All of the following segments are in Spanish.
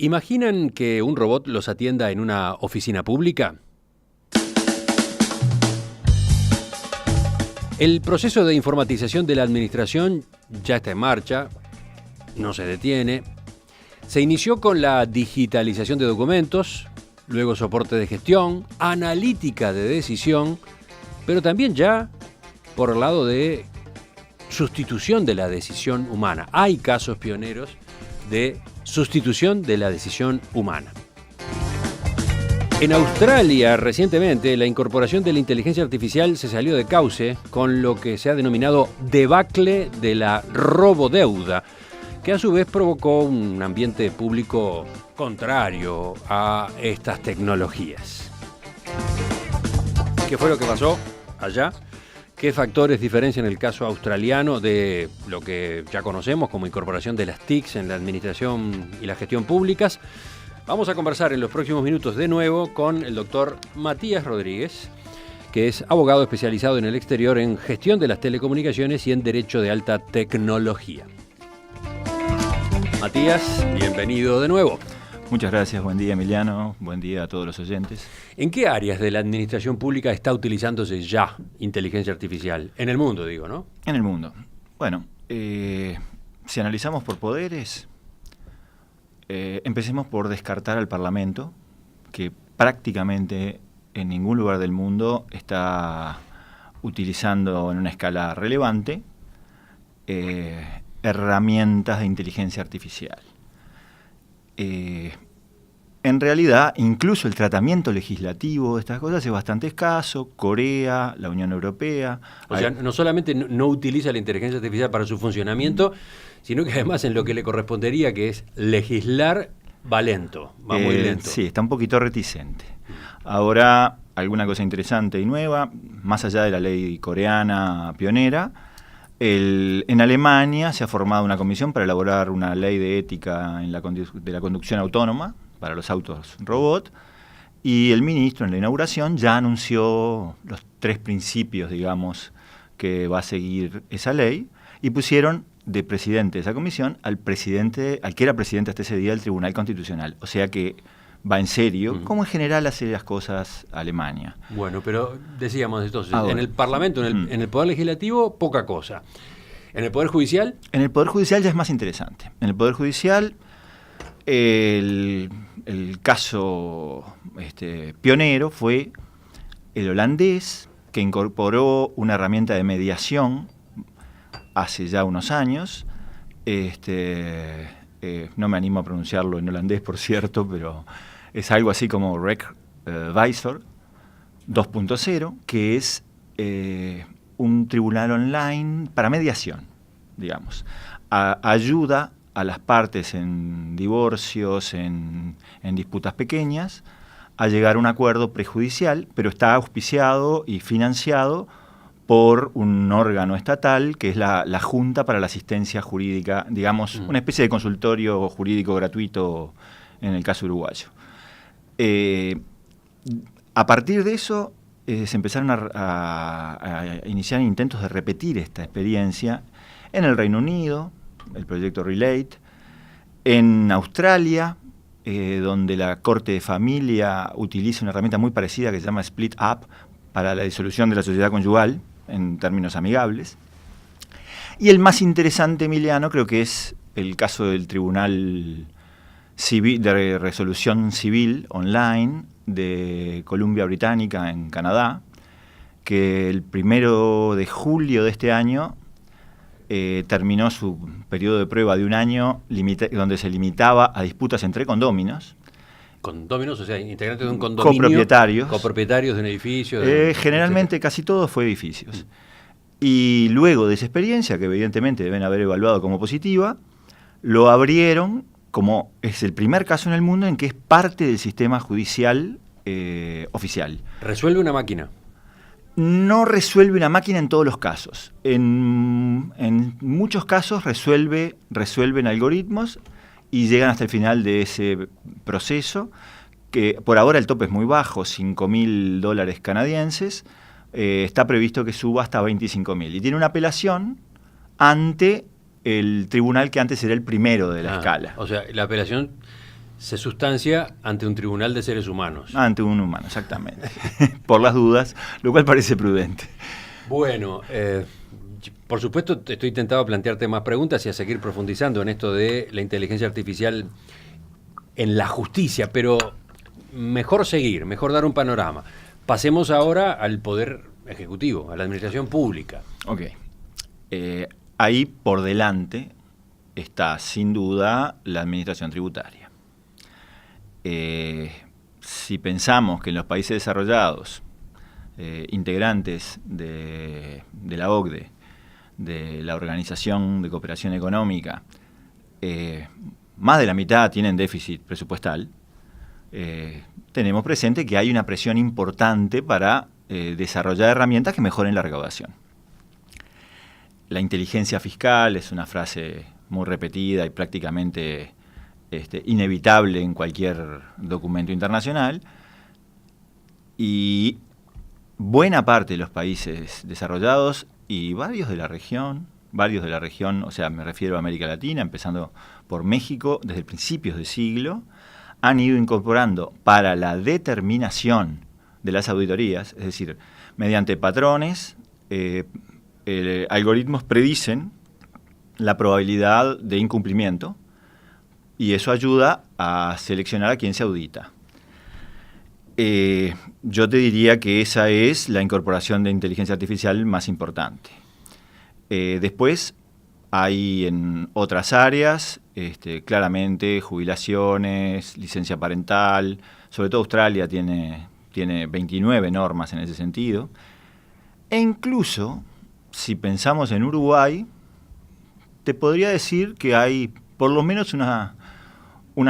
¿Imaginan que un robot los atienda en una oficina pública? El proceso de informatización de la administración ya está en marcha, no se detiene. Se inició con la digitalización de documentos, luego soporte de gestión, analítica de decisión, pero también ya por el lado de sustitución de la decisión humana. Hay casos pioneros de sustitución de la decisión humana. En Australia, recientemente, la incorporación de la inteligencia artificial se salió de cauce con lo que se ha denominado debacle de la robodeuda, que a su vez provocó un ambiente público contrario a estas tecnologías. ¿Qué fue lo que pasó allá? ¿Qué factores diferencian el caso australiano de lo que ya conocemos como incorporación de las TICs en la administración y la gestión públicas? Vamos a conversar en los próximos minutos de nuevo con el doctor Matías Rodríguez, que es abogado especializado en el exterior en gestión de las telecomunicaciones y en derecho de alta tecnología. Matías, bienvenido de nuevo. Muchas gracias, buen día Emiliano, buen día a todos los oyentes. ¿En qué áreas de la administración pública está utilizándose ya inteligencia artificial? En el mundo, digo, ¿no? En el mundo. Bueno, si analizamos por poderes, empecemos por descartar al Parlamento, que prácticamente en ningún lugar del mundo está utilizando en una escala relevante herramientas de inteligencia artificial. En realidad, incluso el tratamiento legislativo de estas cosas es bastante escaso. Corea, la Unión Europea... O sea, no solamente no utiliza la inteligencia artificial para su funcionamiento, sino que además en lo que le correspondería, que es legislar, va lento, va muy lento. Sí, está un poquito reticente. Ahora, alguna cosa interesante y nueva, más allá de la ley coreana pionera, en Alemania se ha formado una comisión para elaborar una ley de ética de la conducción autónoma para los autos robot, y el ministro en la inauguración ya anunció los 3 principios, digamos, que va a seguir esa ley, y pusieron de presidente de esa comisión al que era presidente hasta ese día del Tribunal Constitucional. O sea que va en serio, como en general hace las cosas Alemania. Bueno, pero decíamos entonces, en el Parlamento, en el Poder Legislativo, poca cosa. ¿En el Poder Judicial? En el Poder Judicial ya es más interesante. En el Poder Judicial, el caso pionero fue el holandés, que incorporó una herramienta de mediación hace ya unos años. No me animo a pronunciarlo en holandés, por cierto, pero es algo así como Rechtsvisor 2.0, que es un tribunal online para mediación, digamos. Ayuda a las partes en divorcios, en disputas pequeñas, a llegar a un acuerdo prejudicial, pero está auspiciado y financiado por un órgano estatal que es la Junta para la Asistencia Jurídica, digamos, una especie de consultorio jurídico gratuito en el caso uruguayo. A partir de eso se empezaron a iniciar intentos de repetir esta experiencia en el Reino Unido, el proyecto Relate, en Australia, donde la Corte de Familia utiliza una herramienta muy parecida que se llama Split Up para la disolución de la sociedad conyugal, en términos amigables. Y el más interesante, Emiliano, creo que es el caso del Tribunal Civil, de Resolución Civil Online de Columbia Británica en Canadá, que el 1 de julio de este año terminó su periodo de prueba de un año donde se limitaba a disputas entre condóminos. ¿Condóminos? O sea, integrantes de un condominio. Copropietarios de un edificio. Generalmente casi todo fue edificios. Y luego de esa experiencia, que evidentemente deben haber evaluado como positiva, lo abrieron como es el primer caso en el mundo en que es parte del sistema judicial oficial. ¿Resuelve una máquina? No resuelve una máquina en todos los casos. En muchos casos resuelven algoritmos y llegan hasta el final de ese proceso, que por ahora el tope es muy bajo, $5.000 canadienses, está previsto que suba hasta 25.000. Y tiene una apelación ante el tribunal que antes era el primero de la escala. O sea, la apelación se sustancia ante un tribunal de seres humanos. Ante un humano, exactamente. Por las dudas, lo cual parece prudente. Bueno, por supuesto estoy tentado a plantearte más preguntas y a seguir profundizando en esto de la inteligencia artificial en la justicia, pero mejor dar un panorama. Pasemos ahora al Poder Ejecutivo, a la administración pública. Ok. Ahí por delante está sin duda la administración tributaria. Si pensamos que en los países desarrollados, integrantes de la OCDE, de la Organización de Cooperación Económica, más de la mitad tienen déficit presupuestal, tenemos presente que hay una presión importante para desarrollar herramientas que mejoren la recaudación. La inteligencia fiscal es una frase muy repetida y prácticamente inevitable en cualquier documento internacional, y buena parte de los países desarrollados y varios de la región, o sea, me refiero a América Latina, empezando por México, desde principios de siglo, han ido incorporando para la determinación de las auditorías, es decir, mediante patrones, algoritmos predicen la probabilidad de incumplimiento y eso ayuda a seleccionar a quién se audita. Yo te diría que esa es la incorporación de inteligencia artificial más importante. Después hay en otras áreas, claramente jubilaciones, licencia parental, sobre todo Australia tiene 29 normas en ese sentido. E incluso, si pensamos en Uruguay, te podría decir que hay por lo menos una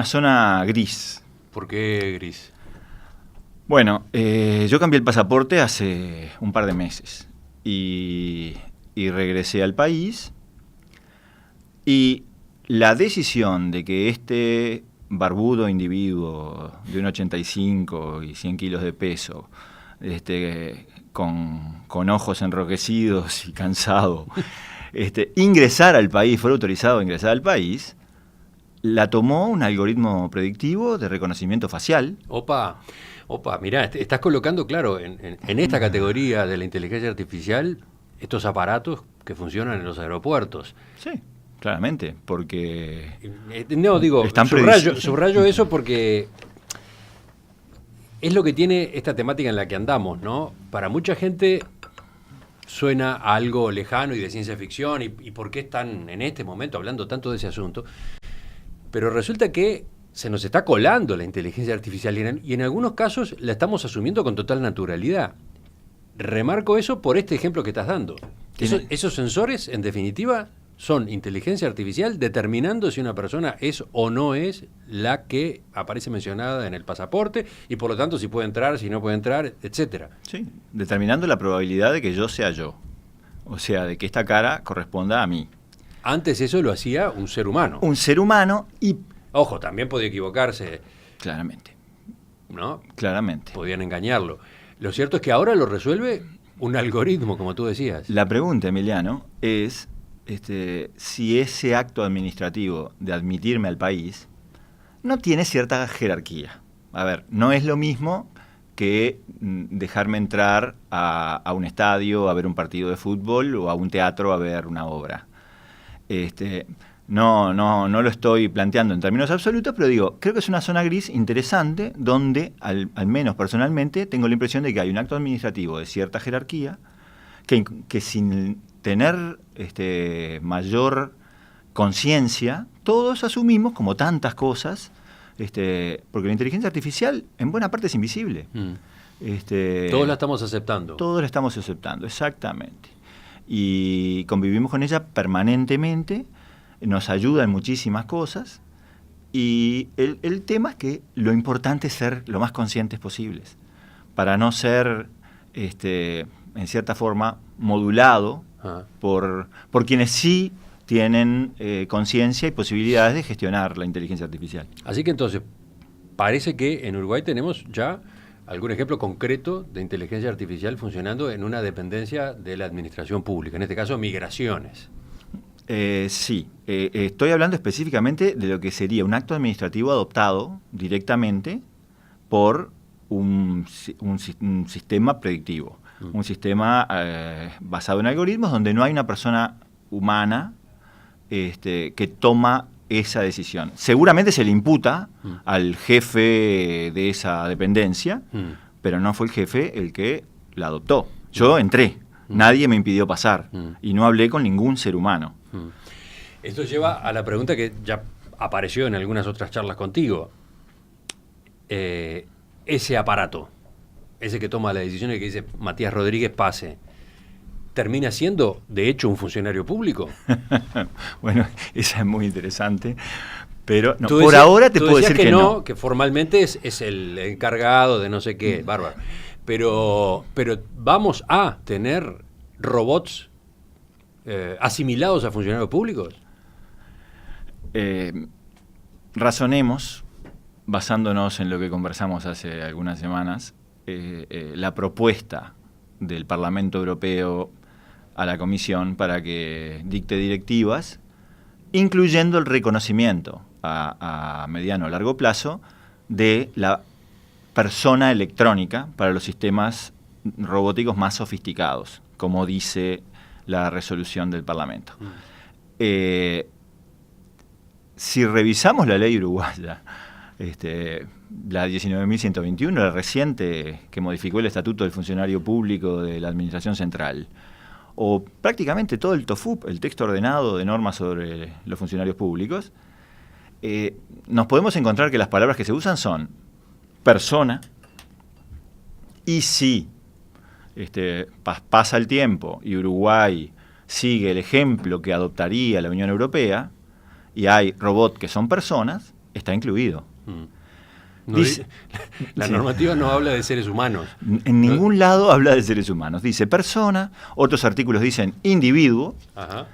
zona gris. ¿Por qué gris? Bueno, yo cambié el pasaporte hace un par de meses y regresé al país, y la decisión de que este barbudo individuo de 1,85 y 100 kilos de peso, con ojos enrojecidos y cansado, ingresara al país, fuera autorizado a ingresar al país, la tomó un algoritmo predictivo de reconocimiento facial. Opa, mirá, estás colocando, claro, en esta categoría de la inteligencia artificial, estos aparatos que funcionan en los aeropuertos. Sí, claramente, porque... No, digo, subrayo eso porque es lo que tiene esta temática en la que andamos, ¿no? Para mucha gente suena a algo lejano y de ciencia ficción, y por qué están en este momento hablando tanto de ese asunto, pero resulta que se nos está colando la inteligencia artificial y en algunos casos la estamos asumiendo con total naturalidad. Remarco eso por este ejemplo que estás dando. Esos sensores, en definitiva, son inteligencia artificial determinando si una persona es o no es la que aparece mencionada en el pasaporte, y por lo tanto si puede entrar, si no puede entrar, etcétera. Sí, determinando la probabilidad de que yo sea yo. O sea, de que esta cara corresponda a mí. Antes eso lo hacía un ser humano. Un ser humano y... Ojo, también podía equivocarse. Claramente. ¿No? Claramente. Podían engañarlo. Lo cierto es que ahora lo resuelve un algoritmo, como tú decías. La pregunta, Emiliano, es si ese acto administrativo de admitirme al país no tiene cierta jerarquía. A ver, no es lo mismo que dejarme entrar a un estadio a ver un partido de fútbol o a un teatro a ver una obra. No lo estoy planteando en términos absolutos, pero digo, creo que es una zona gris interesante donde, al menos personalmente, tengo la impresión de que hay un acto administrativo de cierta jerarquía que sin tener mayor conciencia, todos asumimos, como tantas cosas, porque la inteligencia artificial en buena parte es invisible. Todos la estamos aceptando. Todos la estamos aceptando, exactamente. Y convivimos con ella permanentemente, nos ayuda en muchísimas cosas, y el tema es que lo importante es ser lo más conscientes posibles, para no ser, en cierta forma, modulado por quienes sí tienen conciencia y posibilidades de gestionar la inteligencia artificial. Así que entonces, parece que en Uruguay tenemos ya algún ejemplo concreto de inteligencia artificial funcionando en una dependencia de la administración pública, en este caso migraciones. Sí, estoy hablando específicamente de lo que sería un acto administrativo adoptado directamente por un sistema predictivo, un sistema basado en algoritmos donde no hay una persona humana que toma esa decisión. Seguramente se le imputa al jefe de esa dependencia, pero no fue el jefe el que la adoptó. Yo entré, nadie me impidió pasar y no hablé con ningún ser humano. Esto lleva a la pregunta que ya apareció en algunas otras charlas contigo. Ese aparato, ese que toma las decisiones, que dice Matías Rodríguez pase, ¿termina siendo, de hecho, un funcionario público? Bueno, esa es muy interesante, pero no, por ahora te puedo decir que no. Que formalmente es el encargado de no sé qué, bárbaro. Pero ¿vamos a tener robots asimilados a funcionarios públicos? Razonemos, basándonos en lo que conversamos hace algunas semanas, la propuesta del Parlamento Europeo a la Comisión para que dicte directivas, incluyendo el reconocimiento a mediano o largo plazo de la persona electrónica para los sistemas robóticos más sofisticados, como dice la resolución del Parlamento. Si revisamos la ley uruguaya, la 19.121, la reciente que modificó el Estatuto del Funcionario Público de la Administración Central, o prácticamente todo el TOFUP, el texto ordenado de normas sobre los funcionarios públicos, nos podemos encontrar que las palabras que se usan son persona, y si pasa el tiempo y Uruguay sigue el ejemplo que adoptaría la Unión Europea, y hay robots que son personas, está incluido. La normativa no habla de seres humanos. En ningún lado habla de seres humanos. Dice persona, otros artículos dicen individuo. Ajá.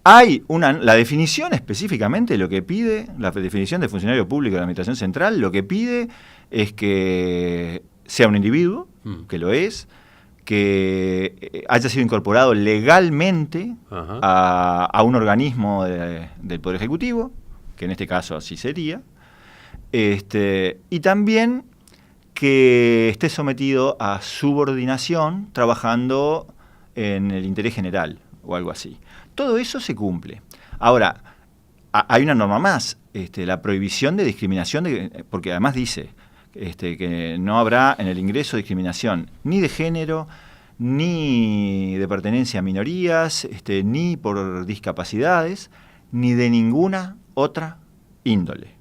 Hay la definición específicamente, lo que pide, la definición de funcionario público de la Administración Central, lo que pide es que sea un individuo, que lo es, que haya sido incorporado legalmente a un organismo del Poder Ejecutivo, que en este caso así sería, y también que esté sometido a subordinación trabajando en el interés general o algo así. Todo eso se cumple. Ahora, hay una norma más, la prohibición de discriminación, porque además dice que no habrá en el ingreso discriminación ni de género, ni de pertenencia a minorías, ni por discapacidades, ni de ninguna otra índole.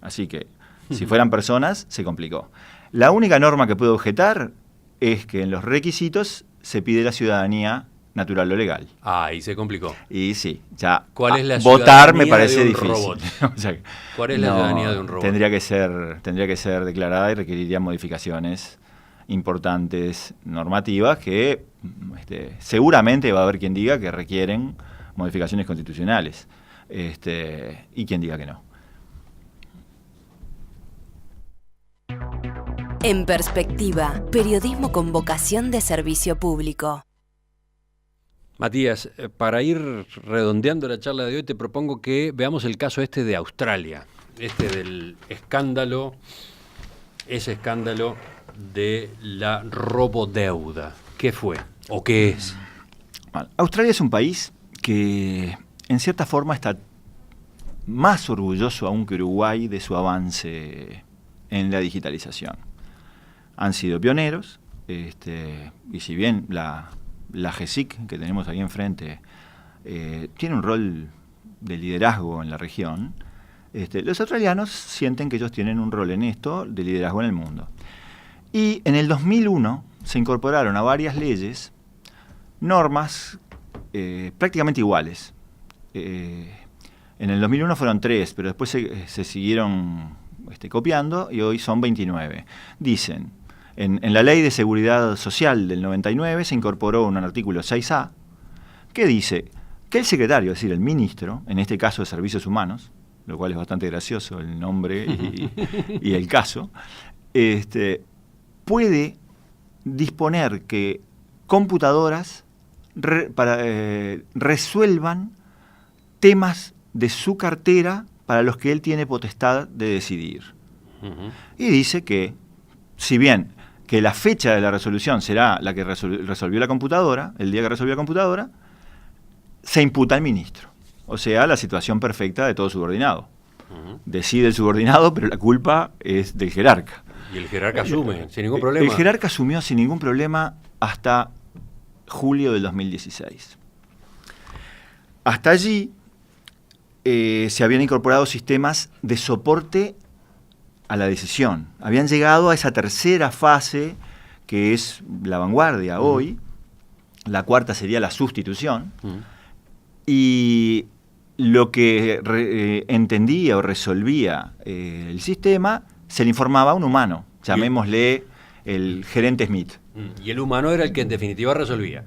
Así que, si fueran personas, se complicó. La única norma que puedo objetar es que en los requisitos se pide la ciudadanía natural o legal. Y se complicó. Y sí, ya ¿cuál es la votar me parece difícil. O sea, ¿cuál es la ciudadanía de un robot? Tendría que ser declarada y requeriría modificaciones importantes normativas que seguramente va a haber quien diga que requieren modificaciones constitucionales y quien diga que no. En Perspectiva, periodismo con vocación de servicio público. Matías, para ir redondeando la charla de hoy, te propongo que veamos el caso de Australia, del escándalo, ese escándalo de la robodeuda. ¿Qué fue o qué es? Australia es un país que en cierta forma está más orgulloso aún que Uruguay de su avance en la digitalización. Han sido pioneros, y si bien la GESIC que tenemos ahí enfrente tiene un rol de liderazgo en la región, los australianos sienten que ellos tienen un rol en esto de liderazgo en el mundo. Y en el 2001 se incorporaron a varias leyes normas prácticamente iguales. En el 2001 fueron 3, pero después se siguieron copiando y hoy son 29. Dicen, en la Ley de Seguridad Social del 99 se incorporó un artículo 6A que dice que el secretario, es decir, el ministro, en este caso de Servicios Humanos, lo cual es bastante gracioso el nombre y el caso, puede disponer que computadoras resuelvan temas de su cartera para los que él tiene potestad de decidir. Y dice que, si bien que la fecha de la resolución será la que resolvió la computadora, el día que resolvió la computadora, se imputa al ministro. O sea, la situación perfecta de todo subordinado. Decide el subordinado, pero la culpa es del jerarca. Y el jerarca asume, sin ningún problema. El jerarca asumió sin ningún problema hasta julio del 2016. Hasta allí se habían incorporado sistemas de soporte a la decisión. Habían llegado a esa tercera fase, que es la vanguardia hoy. La cuarta sería la sustitución. Y lo que entendía o resolvía el sistema se le informaba a un humano, llamémosle el gerente Smith. Y el humano era el que en definitiva resolvía.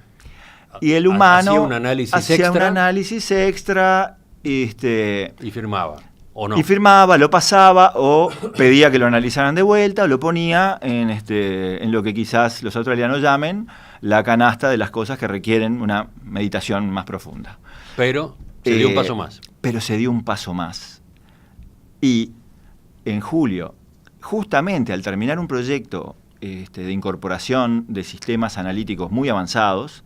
Y el humano hacía un análisis extra y firmaba, ¿o no? Y firmaba, lo pasaba, o pedía que lo analizaran de vuelta, o lo ponía en lo que quizás los australianos llamen la canasta de las cosas que requieren una meditación más profunda. Pero se dio un paso más. Pero se dio un paso más. Y en julio, justamente al terminar un proyecto de incorporación de sistemas analíticos muy avanzados,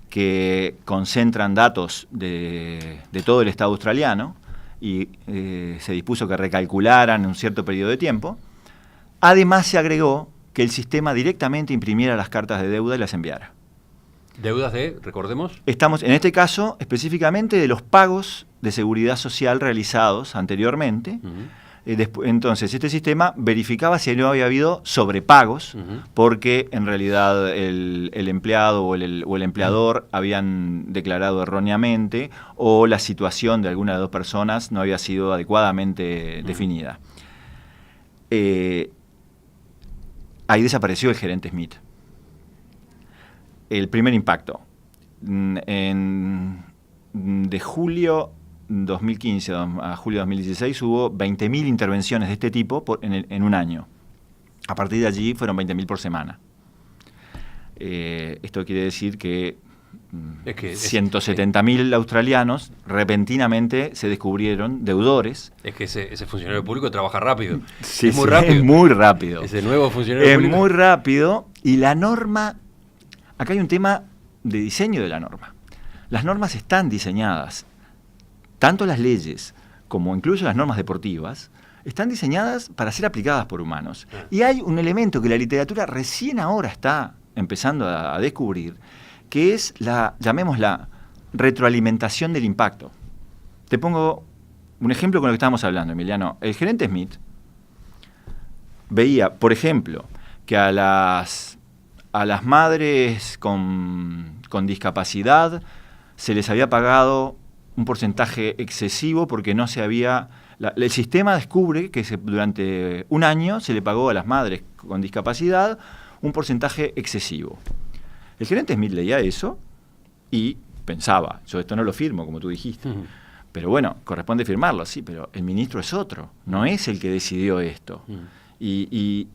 que concentran datos de todo el Estado australiano, y se dispuso que recalcularan en un cierto periodo de tiempo, además se agregó que el sistema directamente imprimiera las cartas de deuda y las enviara. ¿Deudas de, recordemos? Estamos, en este caso, específicamente de los pagos de seguridad social realizados anteriormente. Entonces, este sistema verificaba si no había habido sobrepagos, porque en realidad el empleado o el empleador habían declarado erróneamente, o la situación de alguna de dos personas no había sido adecuadamente definida. Ahí desapareció el gerente Smith. El primer impacto. De julio 2015 a julio 2016 hubo 20.000 intervenciones de este tipo en un año. A partir de allí fueron 20.000 por semana. Esto quiere decir que 170.000 australianos repentinamente se descubrieron deudores. Es que ese funcionario público trabaja rápido. Sí, es muy rápido. Es muy rápido. Ese nuevo funcionario público. Es muy rápido, y la norma... Acá hay un tema de diseño de la norma. Las normas están diseñadas, tanto las leyes como incluso las normas deportivas, están diseñadas para ser aplicadas por humanos. Y hay un elemento que la literatura recién ahora está empezando a descubrir, que es llamémosla, retroalimentación del impacto. Te pongo un ejemplo con lo que estábamos hablando, Emiliano. El gerente Smith veía, por ejemplo, que a las madres con discapacidad se les había pagado un porcentaje excesivo porque no se había... el sistema descubre que durante un año se le pagó a las madres con discapacidad un porcentaje excesivo. El gerente Smith leía eso y pensaba, yo esto no lo firmo, como tú dijiste. Pero bueno, corresponde firmarlo, sí, pero el ministro es otro, no es el que decidió esto. Y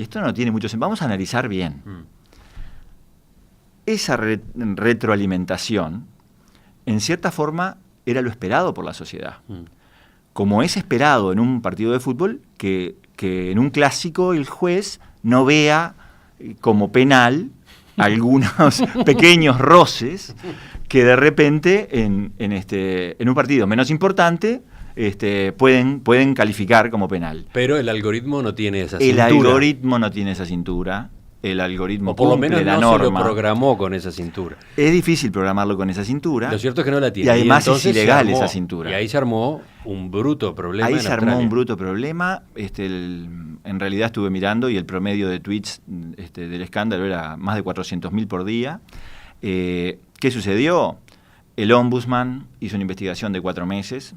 esto no tiene mucho sentido. Vamos a analizar bien. Esa retroalimentación, en cierta forma, era lo esperado por la sociedad. Como es esperado en un partido de fútbol, que en un clásico el juez no vea como penal algunos pequeños roces que de repente en un partido menos importante pueden calificar como penal. Pero el algoritmo no tiene esa cintura. El algoritmo no tiene esa cintura. El algoritmo por lo menos la no norma. Se lo programó con esa cintura. Es difícil programarlo con esa cintura. Lo cierto es que no la tiene. Y además es ilegal esa cintura. Y ahí se armó un bruto problema. Ahí se armó un bruto problema. En realidad estuve mirando y el promedio de tweets del escándalo era más de 400.000 por día. ¿Qué sucedió? El ombudsman hizo una investigación de 4 meses.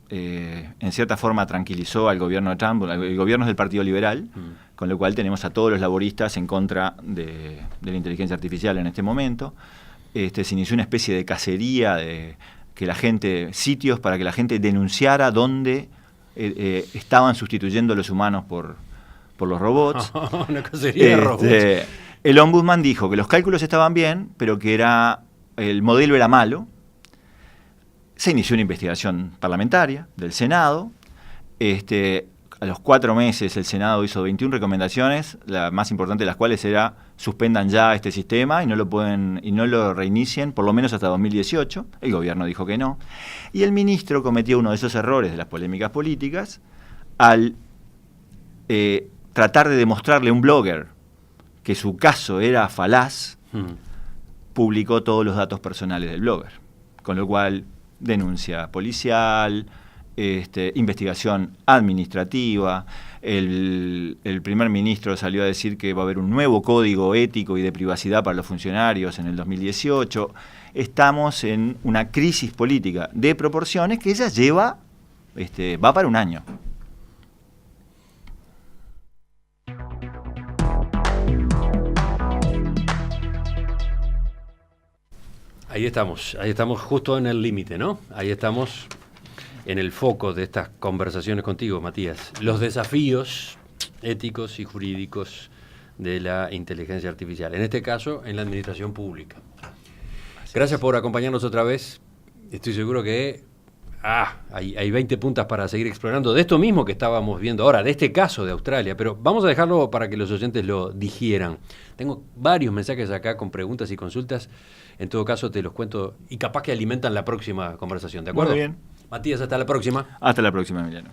En cierta forma tranquilizó al gobierno de Trump. El gobierno es del Partido Liberal, con lo cual tenemos a todos los laboristas en contra de la inteligencia artificial en este momento. Se inició una especie de cacería de sitios para que la gente denunciara dónde estaban sustituyendo a los humanos por los robots. Una cacería de robots. El ombudsman dijo que los cálculos estaban bien, pero que era el modelo era malo. Se inició una investigación parlamentaria del Senado. A los 4 meses el Senado hizo 21 recomendaciones, la más importante de las cuales era suspendan ya este sistema y no lo reinicien por lo menos hasta 2018. El gobierno dijo que no. Y el ministro cometió uno de esos errores de las polémicas políticas al tratar de demostrarle a un blogger que su caso era falaz, publicó todos los datos personales del blogger, con lo cual denuncia policial, investigación administrativa. El primer ministro salió a decir que va a haber un nuevo código ético y de privacidad para los funcionarios en el 2018. Estamos en una crisis política de proporciones que ya va para un año. Ahí estamos justo en el límite, ¿no? Ahí estamos en el foco de estas conversaciones contigo, Matías. Los desafíos éticos y jurídicos de la inteligencia artificial, en este caso en la administración pública. Gracias por acompañarnos otra vez. Estoy seguro que hay 20 puntas para seguir explorando de esto mismo que estábamos viendo ahora, de este caso de Australia, pero vamos a dejarlo para que los oyentes lo digieran. Tengo varios mensajes acá con preguntas y consultas. En todo caso te los cuento y capaz que alimentan la próxima conversación, ¿de acuerdo? Muy bien. Matías, hasta la próxima. Hasta la próxima, Emiliano.